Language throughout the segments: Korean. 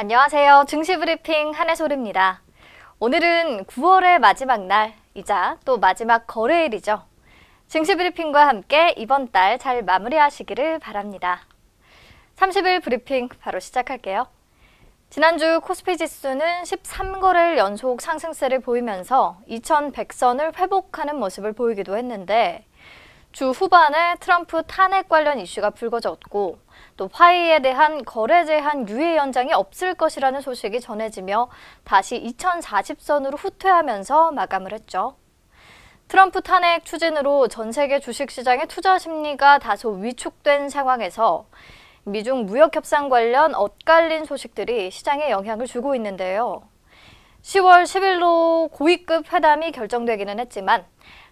안녕하세요. 증시브리핑 한혜솔입니다. 오늘은 9월의 마지막 날이자 또 마지막 거래일이죠. 증시브리핑과 함께 이번 달 잘 마무리하시기를 바랍니다. 30일 브리핑 바로 시작할게요. 지난주 코스피 지수는 13거래일 연속 상승세를 보이면서 2100선을 회복하는 모습을 보이기도 했는데 주 후반에 트럼프 탄핵 관련 이슈가 불거졌고 또 화웨이에 대한 거래 제한 유예 연장이 없을 것이라는 소식이 전해지며 다시 2040선으로 후퇴하면서 마감을 했죠. 트럼프 탄핵 추진으로 전 세계 주식시장의 투자 심리가 다소 위축된 상황에서 미중 무역협상 관련 엇갈린 소식들이 시장에 영향을 주고 있는데요. 10월 10일로 고위급 회담이 결정되기는 했지만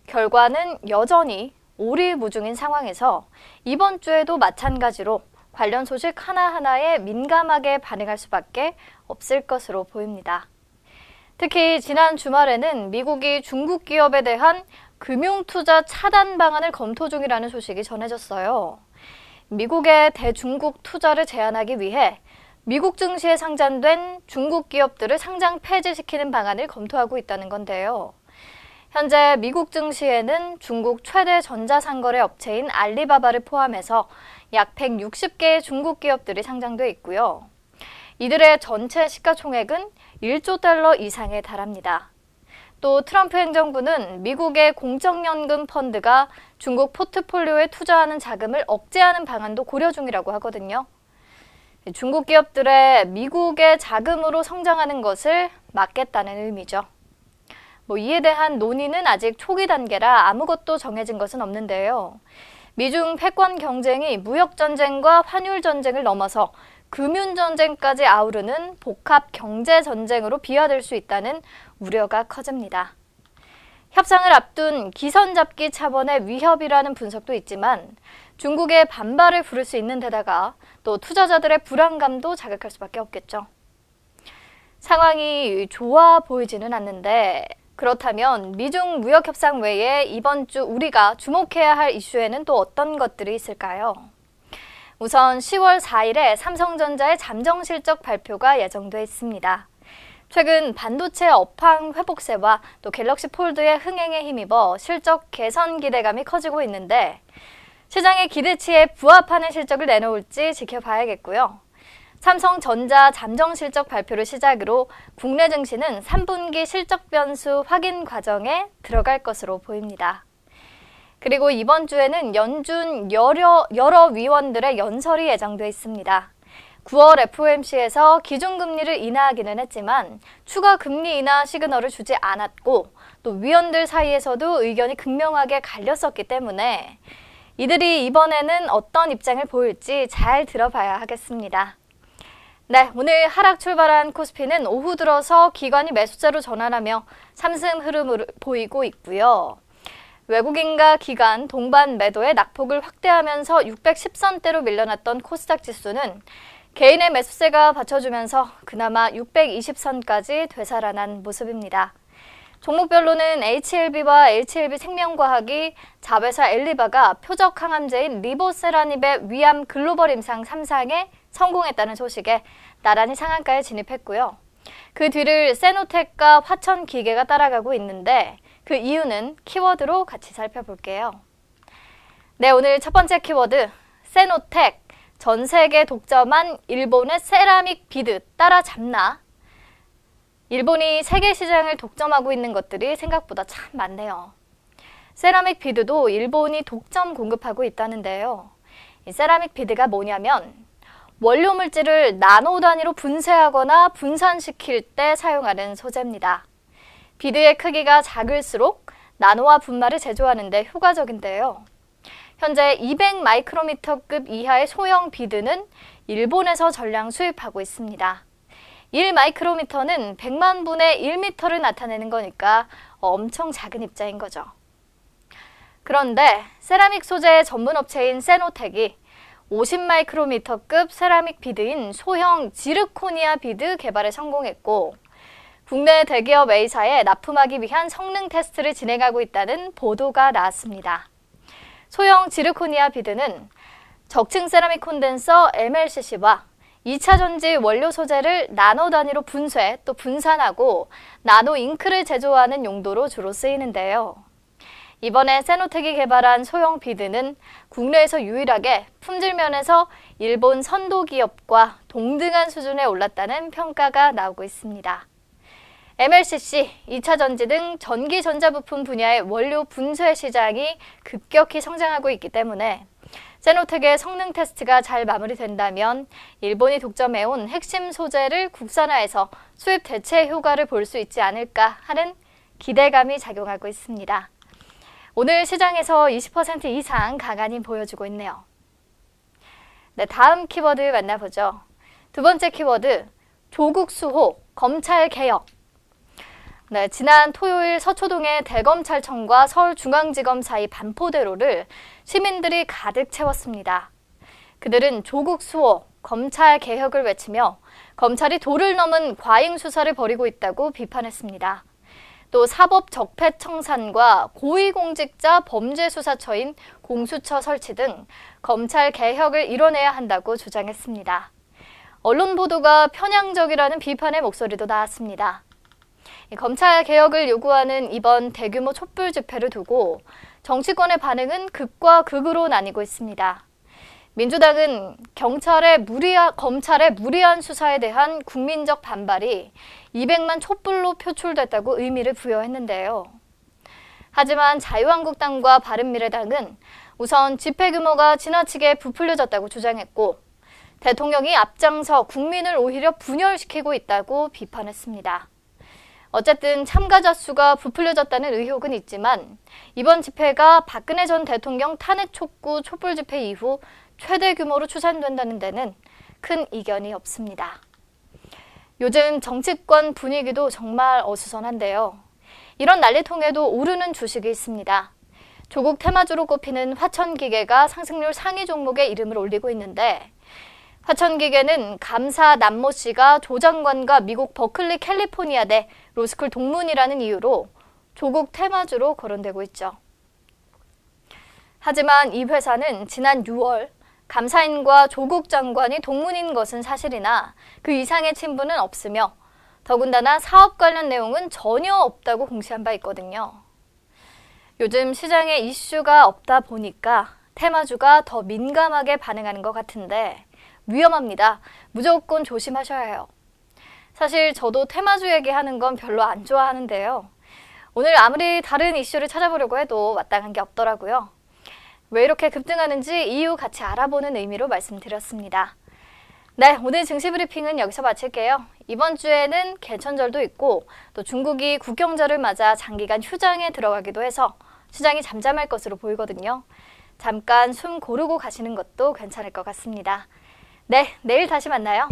결과는 여전히 오리무중인 상황에서 이번 주에도 마찬가지로 관련 소식 하나하나에 민감하게 반응할 수밖에 없을 것으로 보입니다. 특히 지난 주말에는 미국이 중국 기업에 대한 금융투자 차단 방안을 검토 중이라는 소식이 전해졌어요. 미국의 대중국 투자를 제한하기 위해 미국 증시에 상장된 중국 기업들을 상장 폐지시키는 방안을 검토하고 있다는 건데요. 현재 미국 증시에는 중국 최대 전자상거래 업체인 알리바바를 포함해서 약 160개의 중국 기업들이 상장돼 있고요. 이들의 전체 시가총액은 1조 달러 이상에 달합니다. 또 트럼프 행정부는 미국의 공적연금 펀드가 중국 포트폴리오에 투자하는 자금을 억제하는 방안도 고려 중이라고 하거든요. 중국 기업들의 미국의 자금으로 성장하는 것을 막겠다는 의미죠. 이에 대한 논의는 아직 초기 단계라 아무것도 정해진 것은 없는데요. 미중 패권 경쟁이 무역전쟁과 환율전쟁을 넘어서 금융전쟁까지 아우르는 복합 경제전쟁으로 비화될 수 있다는 우려가 커집니다. 협상을 앞둔 기선잡기 차원의 위협이라는 분석도 있지만 중국의 반발을 부를 수 있는 데다가 또 투자자들의 불안감도 자극할 수밖에 없겠죠. 상황이 좋아 보이지는 않는데 그렇다면 미중 무역협상 외에 이번 주 우리가 주목해야 할 이슈에는 또 어떤 것들이 있을까요? 우선 10월 4일에 삼성전자의 잠정실적 발표가 예정돼 있습니다. 최근 반도체 업황 회복세와 또 갤럭시 폴드의 흥행에 힘입어 실적 개선 기대감이 커지고 있는데 시장의 기대치에 부합하는 실적을 내놓을지 지켜봐야겠고요. 삼성전자 잠정실적 발표를 시작으로 국내 증시는 3분기 실적 변수 확인 과정에 들어갈 것으로 보입니다. 그리고 이번 주에는 연준 여러 위원들의 연설이 예정돼 있습니다. 9월 FOMC에서 기준금리를 인하하기는 했지만 추가 금리 인하 시그널을 주지 않았고 또 위원들 사이에서도 의견이 극명하게 갈렸었기 때문에 이들이 이번에는 어떤 입장을 보일지 잘 들어봐야 하겠습니다. 네, 오늘 하락 출발한 코스피는 오후 들어서 기관이 매수세로 전환하며 상승 흐름을 보이고 있고요. 외국인과 기관 동반 매도의 낙폭을 확대하면서 610선대로 밀려났던 코스닥 지수는 개인의 매수세가 받쳐주면서 그나마 620선까지 되살아난 모습입니다. 종목별로는 HLB와 HLB 생명과학이 자회사 엘리바가 표적 항암제인 리보세라닙의 위암 글로벌 임상 3상에 성공했다는 소식에 나란히 상한가에 진입했고요. 그 뒤를 세노텍과 화천기계가 따라가고 있는데 그 이유는 키워드로 같이 살펴볼게요. 네, 오늘 첫 번째 키워드 세노텍, 전 세계 독점한 일본의 세라믹 비드 따라잡나? 일본이 세계 시장을 독점하고 있는 것들이 생각보다 참 많네요. 세라믹 비드도 일본이 독점 공급하고 있다는데요. 이 세라믹 비드가 뭐냐면 원료 물질을 나노 단위로 분쇄하거나 분산시킬 때 사용하는 소재입니다. 비드의 크기가 작을수록 나노와 분말을 제조하는 데 효과적인데요. 현재 200 마이크로미터급 이하의 소형 비드는 일본에서 전량 수입하고 있습니다. 1 마이크로미터는 100만 분의 1미터를 나타내는 거니까 엄청 작은 입자인 거죠. 그런데 세라믹 소재 전문 업체인 세노텍이 50 마이크로미터급 세라믹 비드인 소형 지르코니아 비드 개발에 성공했고 국내 대기업 A사에 납품하기 위한 성능 테스트를 진행하고 있다는 보도가 나왔습니다. 소형 지르코니아 비드는 적층 세라믹 콘덴서 MLCC와 2차 전지 원료 소재를 나노 단위로 분쇄 또 분산하고 나노 잉크를 제조하는 용도로 주로 쓰이는데요. 이번에 세노텍이 개발한 소형 비드는 국내에서 유일하게 품질 면에서 일본 선도 기업과 동등한 수준에 올랐다는 평가가 나오고 있습니다. MLCC, 2차 전지 등 전기 전자부품 분야의 원료 분쇄 시장이 급격히 성장하고 있기 때문에 세노텍의 성능 테스트가 잘 마무리된다면 일본이 독점해온 핵심 소재를 국산화해서 수입 대체 효과를 볼 수 있지 않을까 하는 기대감이 작용하고 있습니다. 오늘 시장에서 20% 이상 강한이 보여주고 있네요. 네, 다음 키워드 만나보죠. 두 번째 키워드, 조국 수호, 검찰 개혁. 네, 지난 토요일 서초동의 대검찰청과 서울중앙지검 사이 반포대로를 시민들이 가득 채웠습니다. 그들은 조국 수호, 검찰 개혁을 외치며 검찰이 도를 넘은 과잉 수사를 벌이고 있다고 비판했습니다. 또 사법적폐청산과 고위공직자 범죄수사처인 공수처 설치 등 검찰 개혁을 이뤄내야 한다고 주장했습니다. 언론 보도가 편향적이라는 비판의 목소리도 나왔습니다. 검찰 개혁을 요구하는 이번 대규모 촛불 집회를 두고 정치권의 반응은 극과 극으로 나뉘고 있습니다. 민주당은 검찰의 무리한 수사에 대한 국민적 반발이 200만 촛불로 표출됐다고 의미를 부여했는데요. 하지만 자유한국당과 바른미래당은 우선 집회 규모가 지나치게 부풀려졌다고 주장했고 대통령이 앞장서 국민을 오히려 분열시키고 있다고 비판했습니다. 어쨌든 참가자 수가 부풀려졌다는 의혹은 있지만 이번 집회가 박근혜 전 대통령 탄핵 촉구 촛불 집회 이후 최대 규모로 추산된다는 데는 큰 이견이 없습니다. 요즘 정치권 분위기도 정말 어수선한데요. 이런 난리통에도 오르는 주식이 있습니다. 조국 테마주로 꼽히는 화천기계가 상승률 상위 종목에 이름을 올리고 있는데 화천기계는 감사 남모 씨가 조 장관과 미국 버클리 캘리포니아대 로스쿨 동문이라는 이유로 조국 테마주로 거론되고 있죠. 하지만 이 회사는 지난 6월 감사인과 조국 장관이 동문인 것은 사실이나 그 이상의 친분은 없으며 더군다나 사업 관련 내용은 전혀 없다고 공시한 바 있거든요. 요즘 시장에 이슈가 없다 보니까 테마주가 더 민감하게 반응하는 것 같은데 위험합니다. 무조건 조심하셔야 해요. 사실 저도 테마주 얘기하는 건 별로 안 좋아하는데요. 오늘 아무리 다른 이슈를 찾아보려고 해도 마땅한 게 없더라고요. 왜 이렇게 급등하는지 이유 같이 알아보는 의미로 말씀드렸습니다. 네, 오늘 증시 브리핑은 여기서 마칠게요. 이번 주에는 개천절도 있고 또 중국이 국경절을 맞아 장기간 휴장에 들어가기도 해서 시장이 잠잠할 것으로 보이거든요. 잠깐 숨 고르고 가시는 것도 괜찮을 것 같습니다. 네, 내일 다시 만나요.